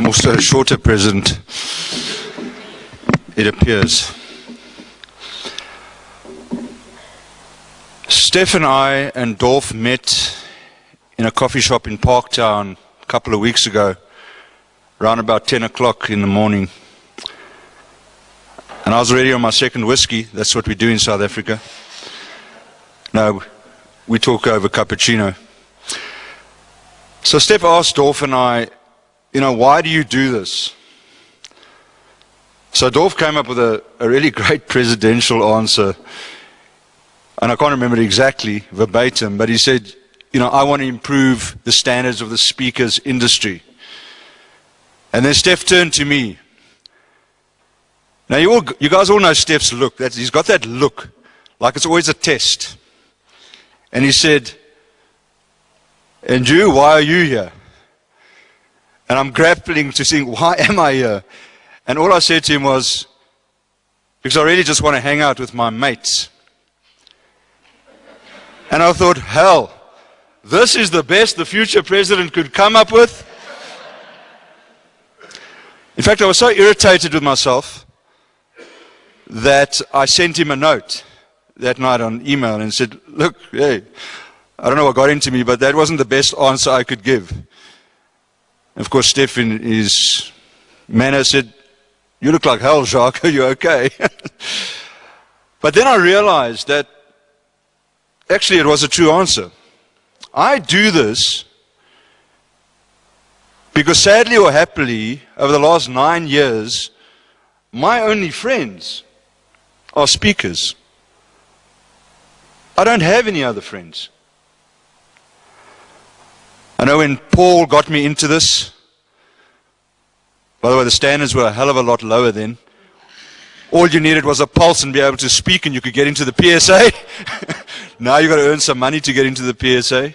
also a shorter president, it appears. Steph and I and Dolph met in a coffee shop in Parktown a couple of weeks ago, around about 10 o'clock in the morning. And I was already on my second whiskey. That's what we do in South Africa. No, we talk over cappuccino. So Steph asked Dolph and I, why do you do this? So Dolph came up with a really great presidential answer. And I can't remember it exactly verbatim, but he said, I want to improve the standards of the speakers industry. And then Steph turned to me. Now you guys all know Steph's look. He's got that look, like it's always a test. And he said, and you, why are you here? And I'm grappling to think, why am I here? And all I said to him was, because I really just want to hang out with my mates. And I thought, hell, this is the best the future president could come up with. In fact, I was so irritated with myself that I sent him a note that night on email and said, look, hey, I don't know what got into me, but that wasn't the best answer I could give. And of course, Steph in his manner said, you look like hell, Jacques, are you okay? But then I realized that actually it was a true answer. I do this because sadly or happily, over the last 9 years, my only friends are speakers. I don't have any other friends. I know when Paul got me into this, by the way, the standards were a hell of a lot lower then. All you needed was a pulse and be able to speak and you could get into the PSA. Now you've got to earn some money to get into the PSA.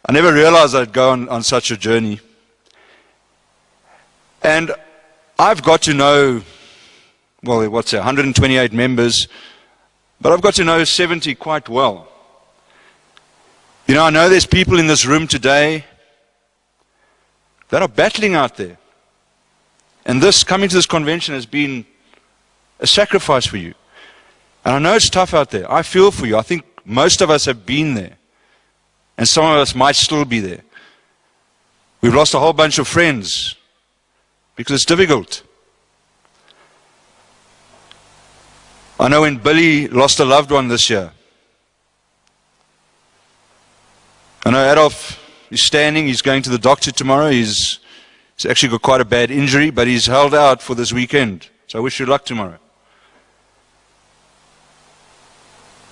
I never realized I'd go on such a journey. And I've got to know, 128 members, but I've got to know 70 quite well. I know there's people in this room today that are battling out there. And coming to this convention has been a sacrifice for you. And I know it's tough out there. I feel for you. I think most of us have been there. And some of us might still be there. We've lost a whole bunch of friends because it's difficult. I know when Billy lost a loved one this year. I know Adolf is standing. He's going to the doctor tomorrow. He's actually got quite a bad injury, but he's held out for this weekend. So I wish you luck tomorrow.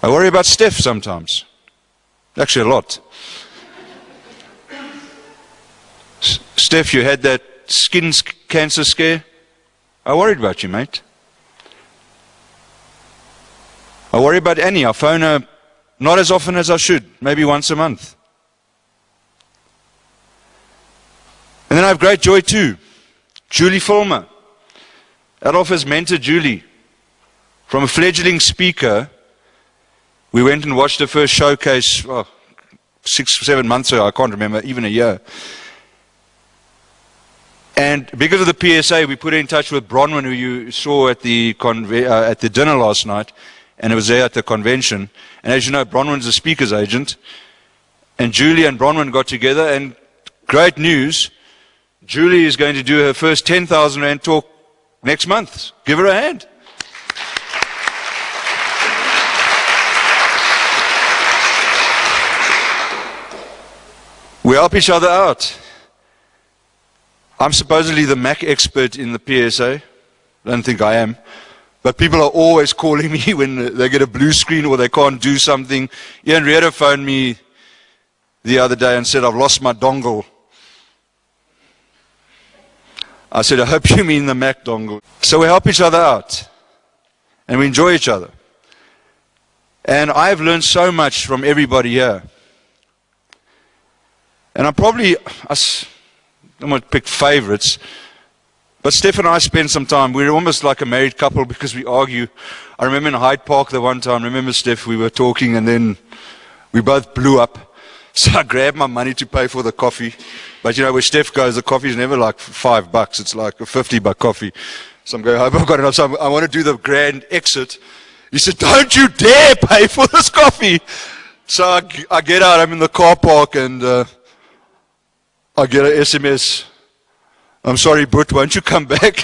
I worry about Steph sometimes. Actually, a lot. Steph, you had that skin cancer scare. I worried about you, mate. I worry about Annie. I phone her not as often as I should, maybe once a month. And then I have great joy too. Julie Fulmer. Adolf has mentored Julie. From a fledgling speaker, we went and watched the first showcase 6 or 7 months ago, I can't remember, even a year. And because of the PSA, we put her in touch with Bronwyn, who you saw at the dinner last night, and it was there at the convention. And as you know, Bronwyn's a speaker's agent. And Julie and Bronwyn got together, and great news, Julie is going to do her first 10,000 Rand talk next month. Give her a hand. We help each other out. I'm supposedly the Mac expert in the PSA. I don't think I am. But people are always calling me when they get a blue screen or they can't do something. Ian Rieder phoned me the other day and said, I've lost my dongle. I said, I hope you mean the Mac dongle. So we help each other out. And we enjoy each other. And I've learned so much from everybody here. And I'm going to pick favorites. But Steph and I spend some time. We're almost like a married couple because we argue. I remember in Hyde Park the one time, remember Steph, we were talking and then we both blew up. So I grabbed my money to pay for the coffee. But you know, where Steph goes, the coffee's never like $5. It's like a $50 coffee. So I'm going, I hope I've got enough. So I want to do the grand exit. He said, don't you dare pay for this coffee. So I get out, I'm in the car park, and I get an SMS. I'm sorry, but won't you come back?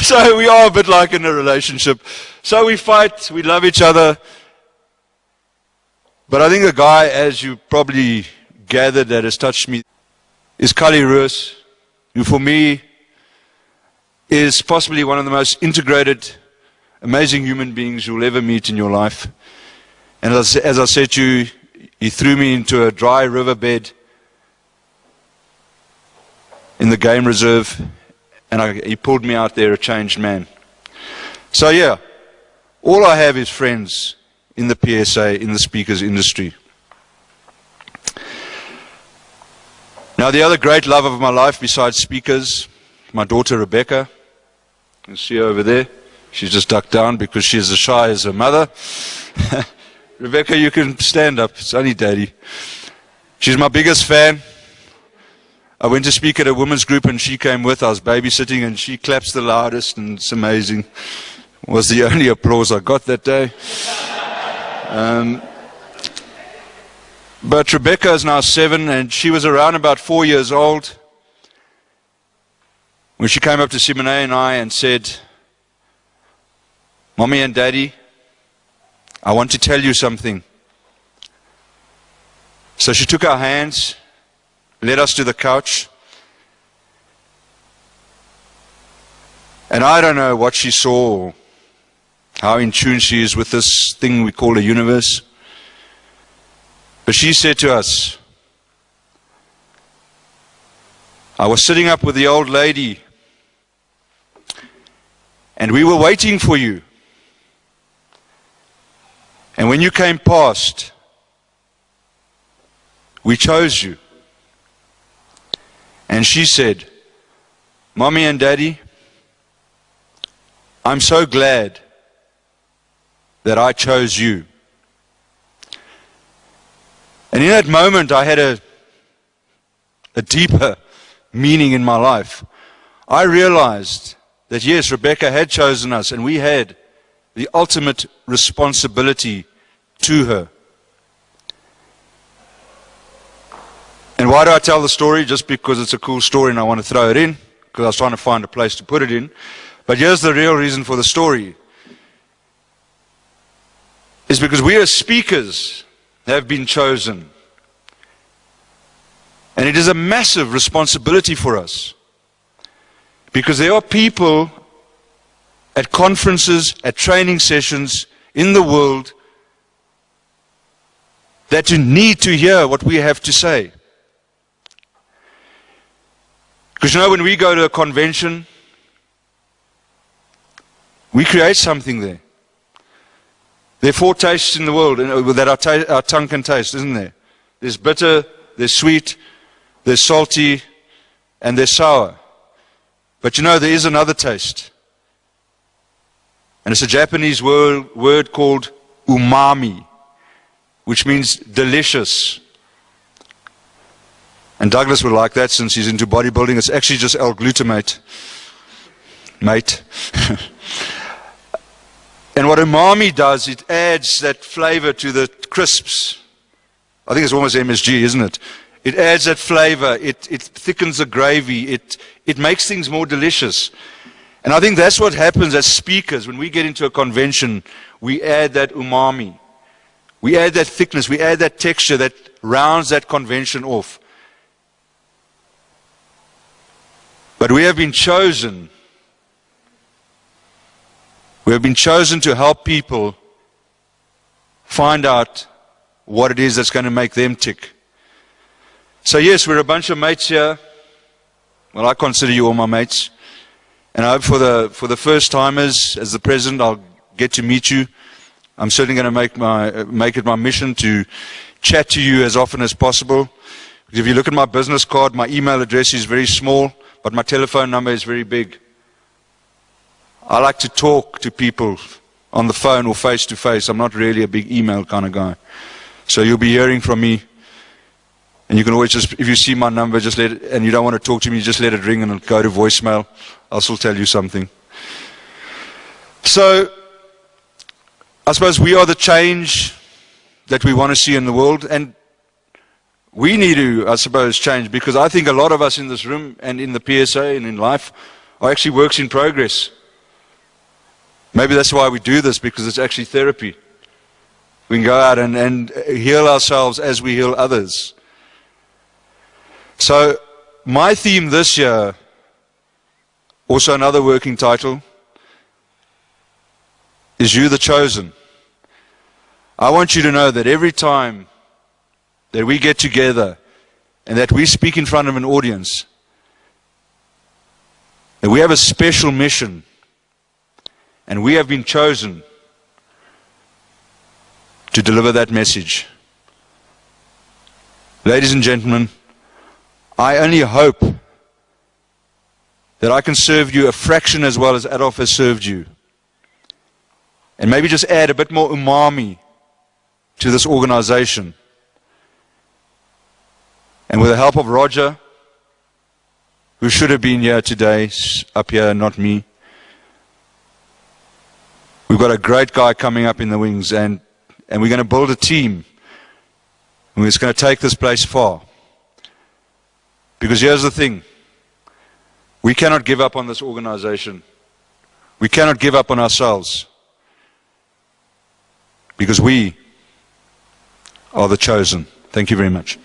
So we are a bit like in a relationship. So we fight, we love each other. But I think the guy, as you probably gathered, that has touched me is Kali Roos, who for me is possibly one of the most integrated, amazing human beings you'll ever meet in your life. And as I said to you, he threw me into a dry riverbed in the game reserve, and he pulled me out there a changed man. So yeah, all I have is friends in the PSA, in the speakers industry. Now the other great love of my life besides speakers, my daughter Rebecca. You see her over there. She's just ducked down because she's as shy as her mother. Rebecca, you can stand up. It's only Daddy. She's my biggest fan. I went to speak at a women's group and she came with. I was babysitting and she claps the loudest, and it's amazing. It was the only applause I got that day. But Rebecca is now 7, and she was around about 4 years old when she came up to Simone and I and said, Mommy and Daddy, I want to tell you something. So she took our hands, led us to the couch, and I don't know what she saw or how in tune she is with this thing we call a universe. But she said to us, I was sitting up with the old lady and we were waiting for you. And when you came past, we chose you. And she said, Mommy and Daddy, I'm so glad that I chose you. And in that moment, I had a deeper meaning in my life. I realized that yes, Rebecca had chosen us, and we had the ultimate responsibility to her. And why do I tell the story? Just because it's a cool story and I want to throw it in, because I was trying to find a place to put it in. But here's the real reason for the story. Is because we as speakers have been chosen. And it is a massive responsibility for us. Because there are people at conferences, at training sessions in the world that need to hear what we have to say. Because you know, when we go to a convention, we create something there. There are 4 tastes in the world that our tongue can taste, isn't there? There's bitter, there's sweet, there's salty, and there's sour. But you know, there is another taste. And it's a Japanese word called umami, which means delicious. And Douglas would like that since he's into bodybuilding. It's actually just L-glutamate, mate. And what umami does, it adds that flavor to the crisps. I think it's almost MSG, isn't it? It adds that flavor. It thickens the gravy. It makes things more delicious. And I think that's what happens as speakers. When we get into a convention, we add that umami. We add that thickness. We add that texture that rounds that convention off. But we have been chosen. We have been chosen to help people find out what it is that's going to make them tick. So yes, we're a bunch of mates here. Well, I consider you all my mates. And I hope for the first timers, as the president, I'll get to meet you. I'm certainly going to make it my mission to chat to you as often as possible. If you look at my business card, my email address is very small, but my telephone number is very big. I like to talk to people on the phone or face to face. I'm not really a big email kind of guy. So you'll be hearing from me And you can always just, if you see my number, just let it, and you don't want to talk to me, just let it ring and it'll go to voicemail. I'll still tell you something. So, I suppose we are the change that we want to see in the world, and we need to, I suppose, change, because I think a lot of us in this room and in the PSA and in life are actually works in progress. Maybe that's why we do this, because it's actually therapy. We can go out and heal ourselves as we heal others. So, my theme this year, also another working title, is You the Chosen. I want you to know that every time that we get together and that we speak in front of an audience, that we have a special mission and we have been chosen to deliver that message. Ladies and gentlemen, I only hope that I can serve you a fraction as well as Adolf has served you. And maybe just add a bit more umami to this organization. And with the help of Roger, who should have been here today, up here, not me, we've got a great guy coming up in the wings, and we're going to build a team. And we're just going to take this place far. Because here's the thing. We cannot give up on this organization. We cannot give up on ourselves. Because we are the chosen. Thank you very much.